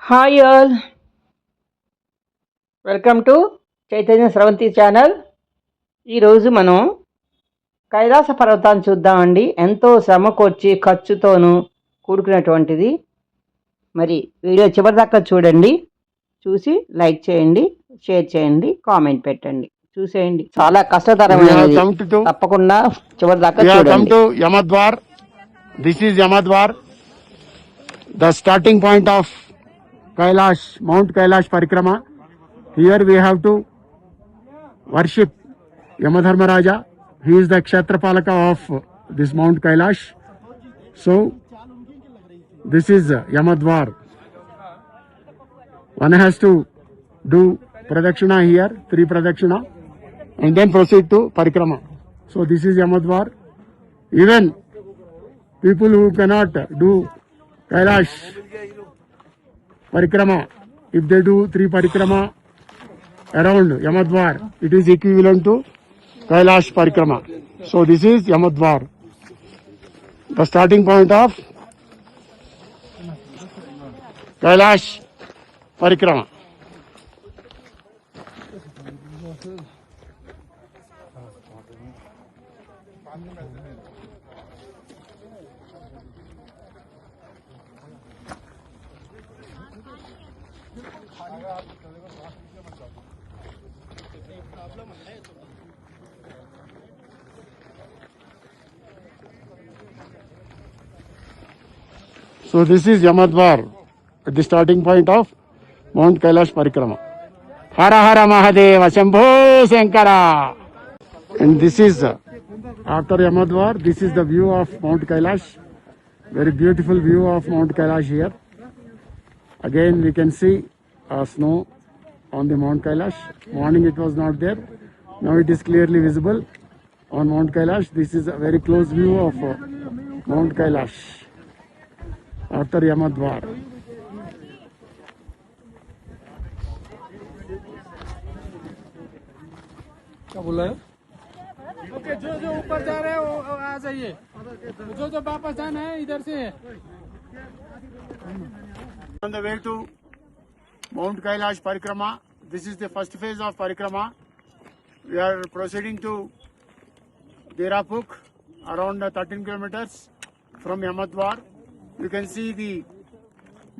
Hi all, welcome to Chaitanya Sravanthi channel. ఈరోజు మనం కైలాస పర్వతాన్ని చూద్దామండి. ఎంతో శ్రమకొచ్చి ఖర్చుతోనూ కూడుకున్నటువంటిది. మరి వీడియో చివరిదాకా చూడండి. చూసి లైక్ చేయండి, షేర్ చేయండి, కామెంట్ పెట్టండి, చూసేయండి. చాలా కష్టతరమైనది, తప్పకుండా చివరిదాకా చూడండి. Yamdwar. This is Yamdwar, the starting point of Kailash, Mount Kailash Parikrama. Here we have to worship Yamadharmaraja. He is the Kshatrapalaka of this Mount Kailash. So, this is Yamadvar. One has to do Pradakshina here, 3 Pradakshina, and then proceed to Parikrama. So, this is Yamadvar. Even people who cannot do Kailash Parikrama, if they do 3 Parikrama around Yamadvar, it is equivalent to Kailash Parikrama. So this is Yamadvar, the starting point of Kailash Parikrama. So this is Yamadvar at the starting point of Mount Kailash Parikrama. Hara Hara Mahadeva Shambho Shankara. And this is after Yamadvar, this is the view of Mount Kailash. Very beautiful view of Mount Kailash here. Again we can see snow on the Mount Kailash. Morning it was not there. Now it is clearly visible on Mount Kailash. This is a very close view of Mount Kailash after Yamadvar. क्या बोल रहे हैं? Okay, जो ऊपर जा रहे हैं वो आ जाइए, जो वापस जाना है इधर से. On the way to Mount Kailash Parikrama, this is the first phase of Parikrama. We are proceeding to Derapuk, around 13 kilometers from Yamadvar. You can see the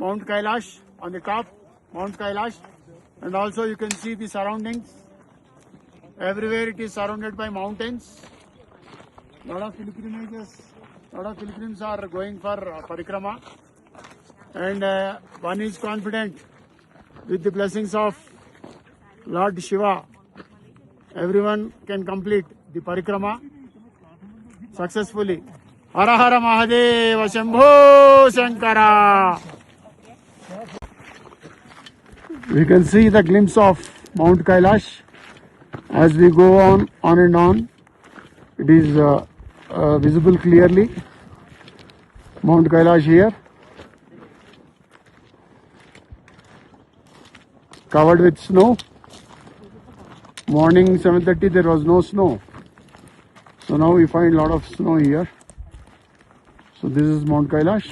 Mount Kailash on the top, Mount Kailash, and also you can see the surroundings. Everywhere it is surrounded by mountains. Lot of pilgrims are going for Parikrama, and one is confident with the blessings of Lord Shiva. Everyone can complete the Parikrama successfully. Hara Hara Mahadeva Shambho Shankara. We can see the glimpse of Mount Kailash as we go on and on. It is visible clearly. Mount Kailash here, covered with snow. Morning 7:30 there was no snow. So now we find a lot of snow here. So this is Mount Kailash.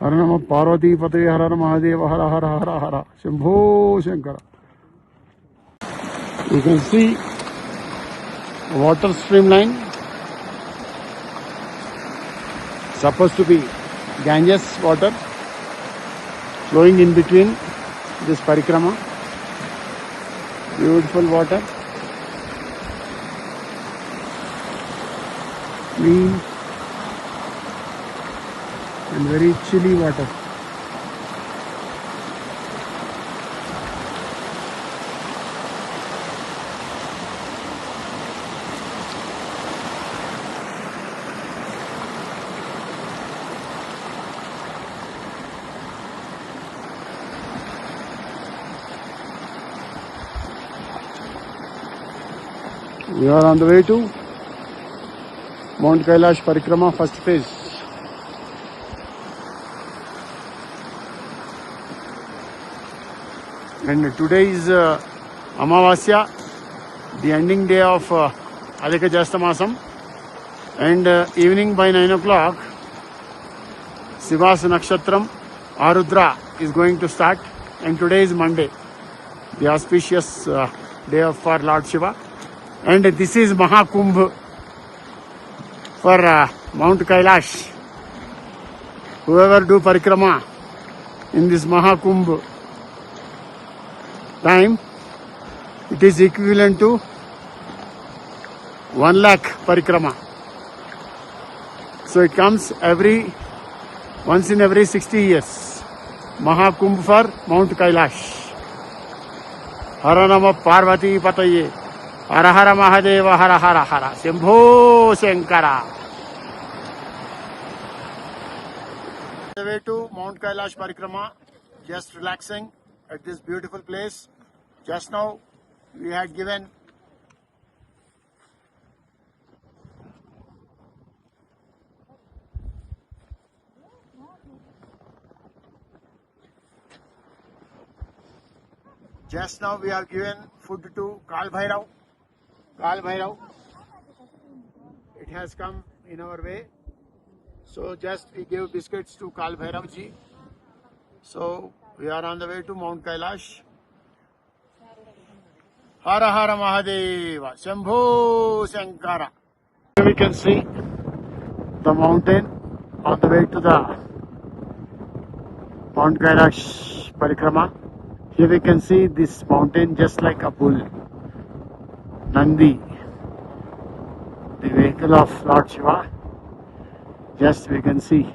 Hara Nama Parvati Pate Hara Mahadeva Hara Hara Hara Hara Shambho Shankara. You can see a water streamline. Supposed to be Ganges water flowing in between this Parikrama. Beautiful water. Clean and very chilly water. We are on the way to Mount Kailash Parikrama first phase. And today is Amavasya, the ending day of Adhika Jasta Masam. And evening by 9 o'clock, Sivas Nakshatram, Arudra is going to start, and today is Monday, the auspicious day for Lord Shiva. And this is Mahakumbh for Mount Kailash. Whoever do Parikrama in this Mahakumbh time, it is equivalent to 1 lakh Parikrama. So it comes once in every 60 years. Mahakumbh for Mount Kailash. Hara Nama Parvati Pataye. Hara Hara Mahadeva Hara Hara Hara. Shambho Shankara. The way to Mount Kailash Parikrama, just relaxing at this beautiful place. Just now we had given food to Kal Bhairav. It has come in our way. So just we gave biscuits to Kal Bhairav ji. So we are on the way to Mount Kailash. Hara Hara Mahadeva. Shambho Shankara. Here we can see the mountain on the way to the Mount Kailash Parikrama. Here we can see this mountain just like a bull. Nandi, the vehicle of Lord Shiva. Just we can see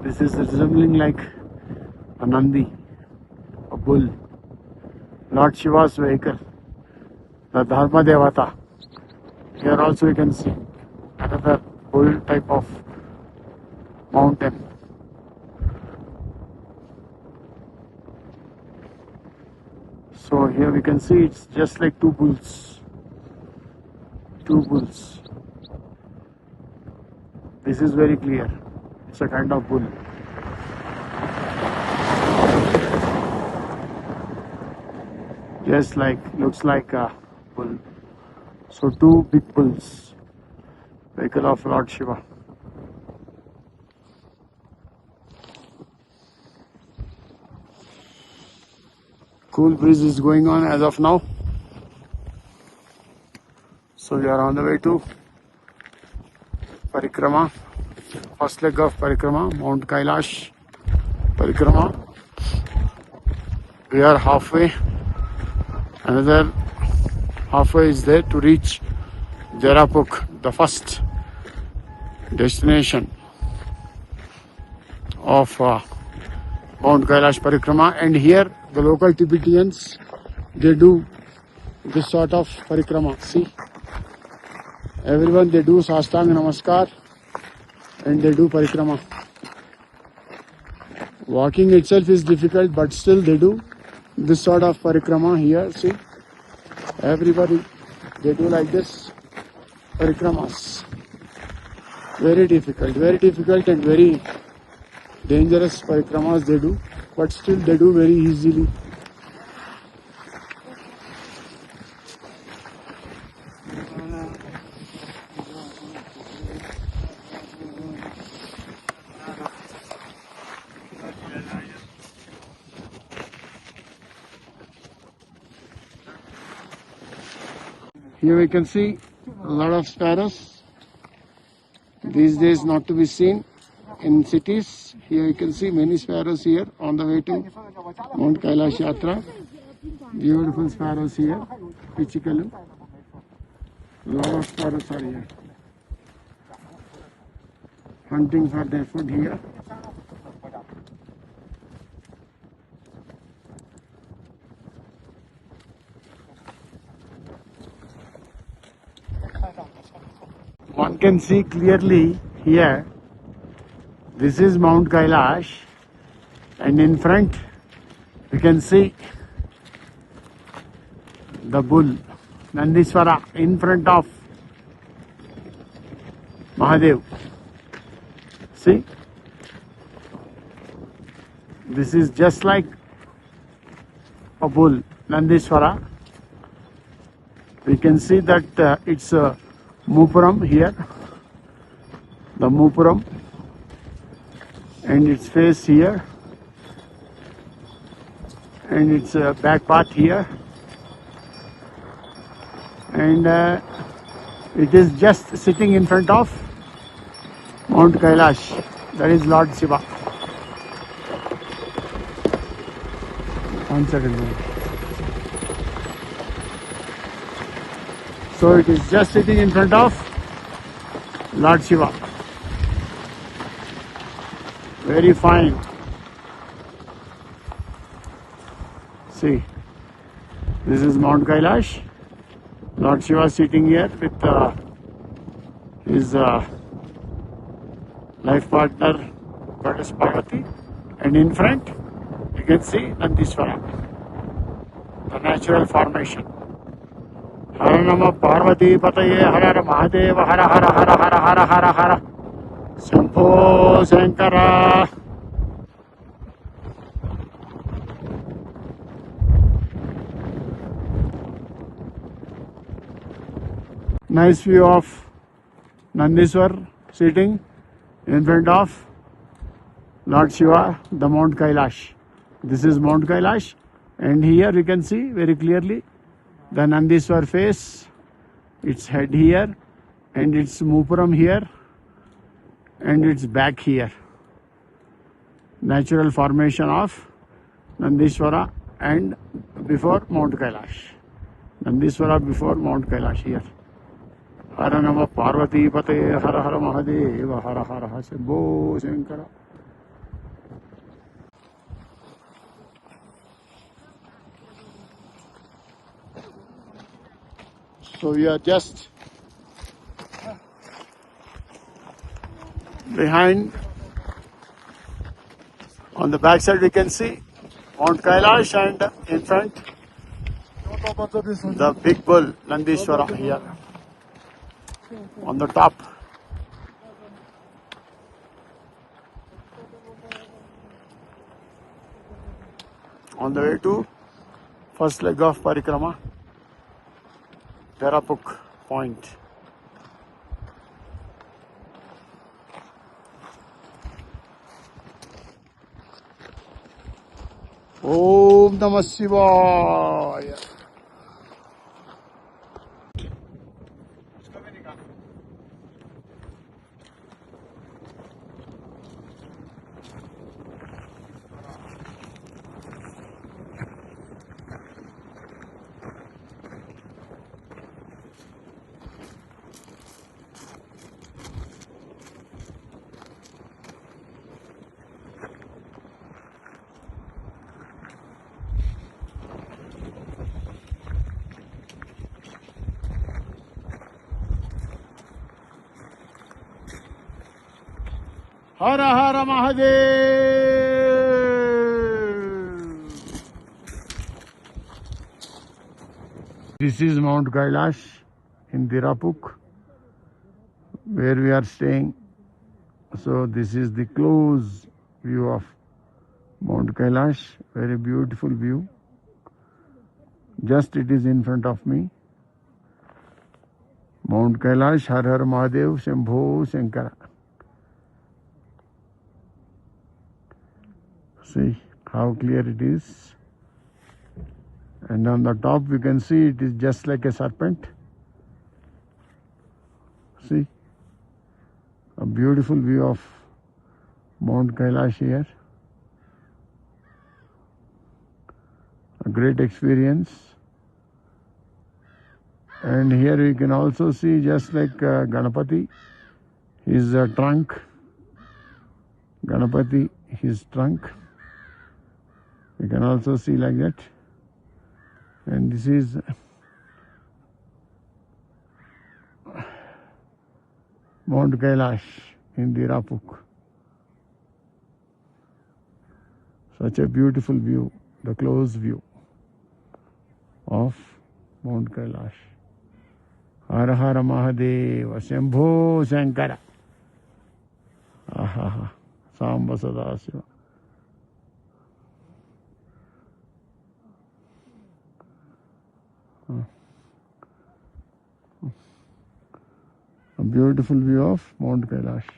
this is resembling like a Nandi, a bull. Lord Shiva's vehicle, the Dharma Devata. Here also we can see another bull type of mountain. So here we can see it's just like two bulls. This is very clear. It's a kind of bull. Just like, looks like a bull. So two big bulls. Vehicle of Lord Shiva. Cool breeze is going on as of now. So we are on the way to Parikrama, first leg of Parikrama, Mount Kailash Parikrama. We are halfway. Another halfway is there to reach Jarapuk, the first destination of Mount Kailash Parikrama. And here the local Tibetans, they do this sort of Parikrama. See, everyone they do Sastang Namaskar and they do Parikrama. Walking itself is difficult, but still they do this sort of Parikrama here. See, everybody they do like this Parikramas. Very difficult and very dangerous Parikramas they do, but still they do very easily. Here we can see a lot of sparrows. These days not to be seen in cities. Here you can see many sparrows here on the way to Mount Kailash Yatra. Beautiful sparrows here. Pichikalu. A lot of sparrows are here. Hunting for their food here. One can see clearly here, this is Mount Kailash, and in front we can see the bull Nandiswara in front of Mahadev. See, this is just like a bull Nandiswara. We can see that it's a Mupuram here, the Mupuram, and its face here. and its back part here, and it is just sitting in front of Mount Kailash. That is Lord Shiva. One second. So it is just sitting in front of Lord Shiva. Very fine. See, this is Mount Kailash. Lord Shiva sitting here with his life partner Goddess Parvati, and in front you can see Nandiswara, the natural formation. Hara Nama Parvati Pataye Hara Hara Mahadeva Hara Hara Hara Hara Hara Hara Hara Shambho Shankara. Nice view of Nandiswar sitting in front of Lord Shiva, the Mount Kailash. This is Mount Kailash, and here you can see very clearly the Nandiswar face, its head here, and its Mupuram here, and its back here. Natural formation of Nandiswara and before Mount Kailash. Nandiswara before Mount Kailash here. Hara Nama Parvati Pate Hara Hara Mahadeva Hara Hara Hara Shambho Shankara. So we are just behind. On the back side we can see Mount Kailash, and in front the big bull Nandishwara here on the top. On the way to first leg of Parikrama, Terapuk Point. Om Namah Shivaya. Hara Hara Mahadev. This is Mount Kailash in Dirapuk, where we are staying. So this is the close view of Mount Kailash. Very beautiful view. Just it is in front of me. Mount Kailash, Har Har Mahadev, Shambho Shankara. See how clear it is. And on the top we can see it is just like a serpent. See, a beautiful view of Mount Kailash here. A great experience. And here we can also see just like Ganapati, his trunk. Ganapati, his trunk. You can also see like that. And this is Mount Kailash in Dirapuk. Such a beautiful view, the close view of Mount Kailash. Hara Hara Mahadeva, Shambho Shankara. Aha, Samba Sadasiva. A beautiful view of Mount Kailash.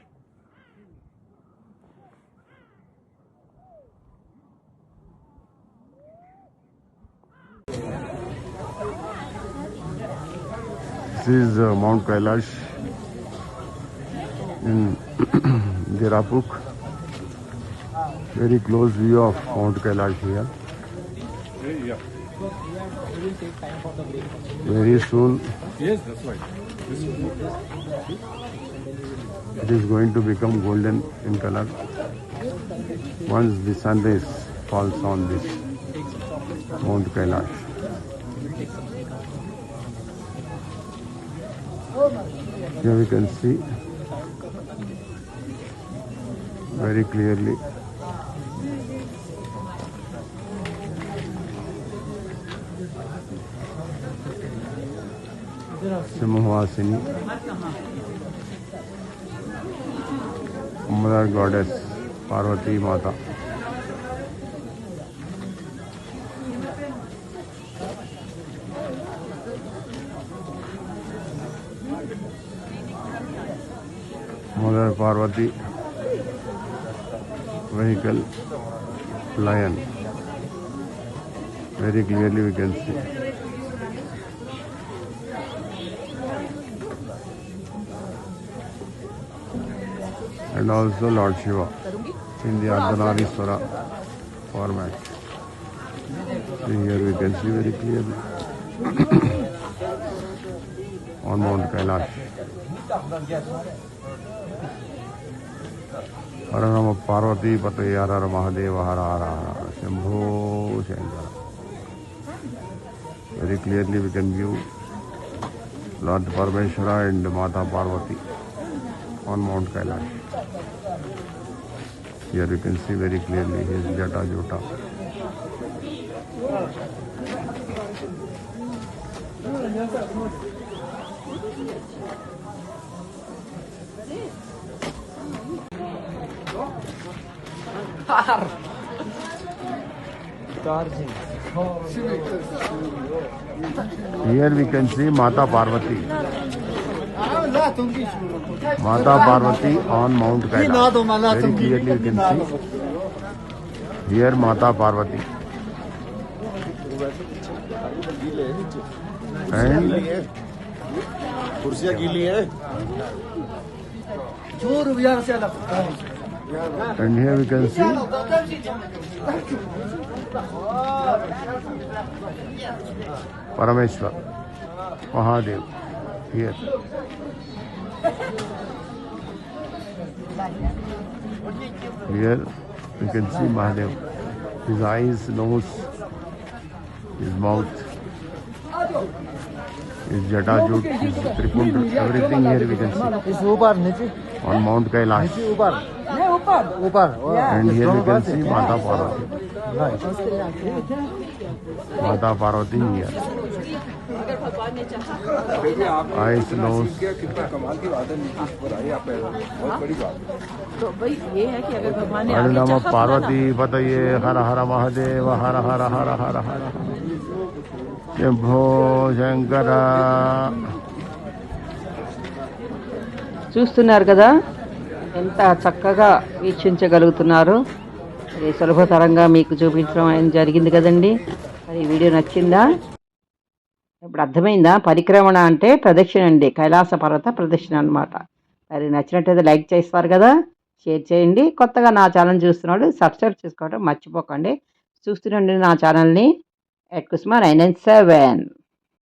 is Mount Kailash in Dirapuk. Very close view of Mount Kailash here. Very soon Yes, that's right. it is going to become golden in color once the sun rays falls on this Mount Kailash. Here we can see very clearly Simhavasini, Mother Goddess Parvati Mata. Mother Parvati, vehicle, lion. Very clearly we can see. And also Lord Shiva in the Ardhanarishwara format. So here we can see very clearly on Mount Kailash. Har Namo Parvati Pataye Har Har Mahadeva Har Har Har Shambho Shankara. Very clearly we can view Lord Parmeshwara and Mata Parvati on Mount Kailash. Here you can see very clearly his Jata Jota. Here we can see Mata Parvati. Mata Parvati on Mount Kailash. Very clearly you can see here Mata Parvati. And here we can see Parameshwar, Mahadev here. Here we can see Mahadev. His eyes, nose, his mouth, his Jatajut, his Trikunda, everything here we can see. On Mount Kailash. And here we can see Mata Parvati. Mata Parvati here. Eyes, nose. तो भाई ये है कि अगर भगवान ने Har Namo Parvati Pataye Har Har Mahadeva Har Har Har Har Har Shambho Shankara. చూస్తున్నారు కదా ఎంత చక్కగా వీక్షించగలుగుతున్నారు. ఇది సులభతరంగా మీకు చూపించడం అనేది జరిగింది కదండి. మరి ఈ వీడియో నచ్చిందా? ఇప్పుడు అర్థమైందా? పరిక్రమణ అంటే ప్రదక్షిణ అండి, కైలాస పర్వత ప్రదక్షిణ అనమాట. మరి నచ్చినట్టయితే లైక్ చేస్తారు కదా, షేర్ చేయండి. కొత్తగా నా ఛానల్ చూస్తున్నాడు సబ్స్క్రైబ్ చేసుకోవడం మర్చిపోకండి. చూస్తుండండి నా ఛానల్ని @Kusuma 997.